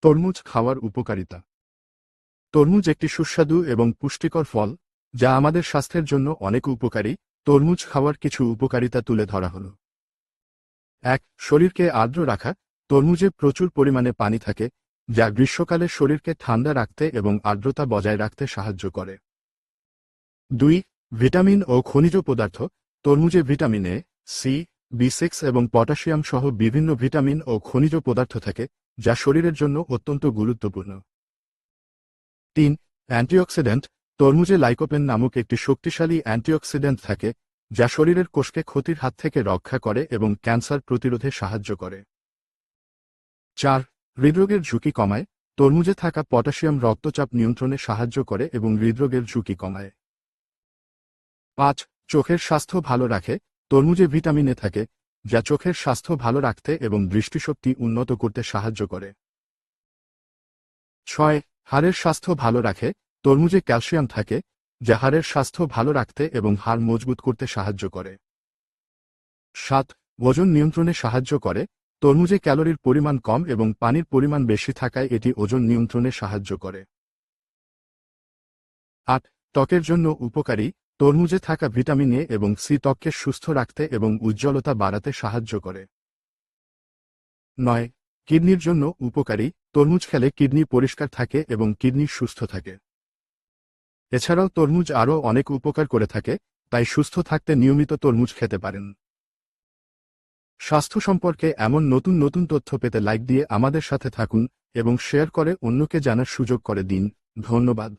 তরমুজ খাওয়ার উপকারিতা। তরমুজ একটি সুস্বাদু এবং পুষ্টিকর ফল, যা আমাদের স্বাস্থ্যের জন্য অনেক উপকারী। তরমুজ খাওয়ার কিছু উপকারিতা তুলে ধরা হল। 1. শরীরকে আর্দ্র রাখা। তরমুজে প্রচুর পরিমাণে পানি থাকে, যা গ্রীষ্মকালে শরীরকে ঠান্ডা রাখতে এবং আর্দ্রতা বজায় রাখতে সাহায্য করে। 2. ভিটামিন ও খনিজ পদার্থ। তরমুজে ভিটামিন এ, সি, বি6 এবং পটাশিয়াম সহ বিভিন্ন ভিটামিন ও খনিজ পদার্থ থাকে, যা শরীরের জন্য অত্যন্ত গুরুত্বপূর্ণ। 3. অ্যান্টিঅক্সিডেন্ট। তরমুজে লাইকোপেন নামক একটি শক্তিশালী অ্যান্টিঅক্সিডেন্ট থাকে, যা শরীরের কোষকে ক্ষতির হাত থেকে রক্ষা করে এবং ক্যান্সার প্রতিরোধে সাহায্য করে। 4. হৃদরোগের ঝুঁকি কমায়। তরমুজে থাকা পটাশিয়াম রক্তচাপ নিয়ন্ত্রণে সাহায্য করে এবং হৃদরোগের ঝুঁকি কমায়। 5. চোখের স্বাস্থ্য ভালো রাখে। তরমুজে ভিটামিন এ থাকে, যা চোখের স্বাস্থ্য ভালো রাখতে এবং দৃষ্টিশক্তি উন্নত করতে সাহায্য করে। 6. হাড়ের স্বাস্থ্য ভালো রাখে। তরমুজে ক্যালসিয়াম থাকে, যা হাড়ের স্বাস্থ্য ভালো রাখতে এবং হাড় মজবুত করতে সাহায্য করে। 7. ওজন নিয়ন্ত্রণে সাহায্য করে। তরমুজে ক্যালোরির পরিমাণ কম এবং পানির পরিমাণ বেশি থাকায় এটি ওজন নিয়ন্ত্রণে সাহায্য করে। 8. ত্বকের জন্য উপকারী। তরমুজে থাকা ভিটামিন এ এবং সি ত্বককে সুস্থ রাখতে এবং উজ্জ্বলতা বাড়াতে সাহায্য করে। 9. কিডনির জন্য উপকারী। তরমুজ খেলে কিডনি পরিষ্কার থাকে এবং কিডনি সুস্থ থাকে। এছাড়াও তরমুজ আরও অনেক উপকার করে থাকে, তাই সুস্থ থাকতে নিয়মিত তরমুজ খেতে পারেন। স্বাস্থ্য সম্পর্কে এমন নতুন নতুন তথ্য পেতে লাইক দিয়ে আমাদের সাথে থাকুন এবং শেয়ার করে অন্যকে জানার সুযোগ করে দিন। ধন্যবাদ।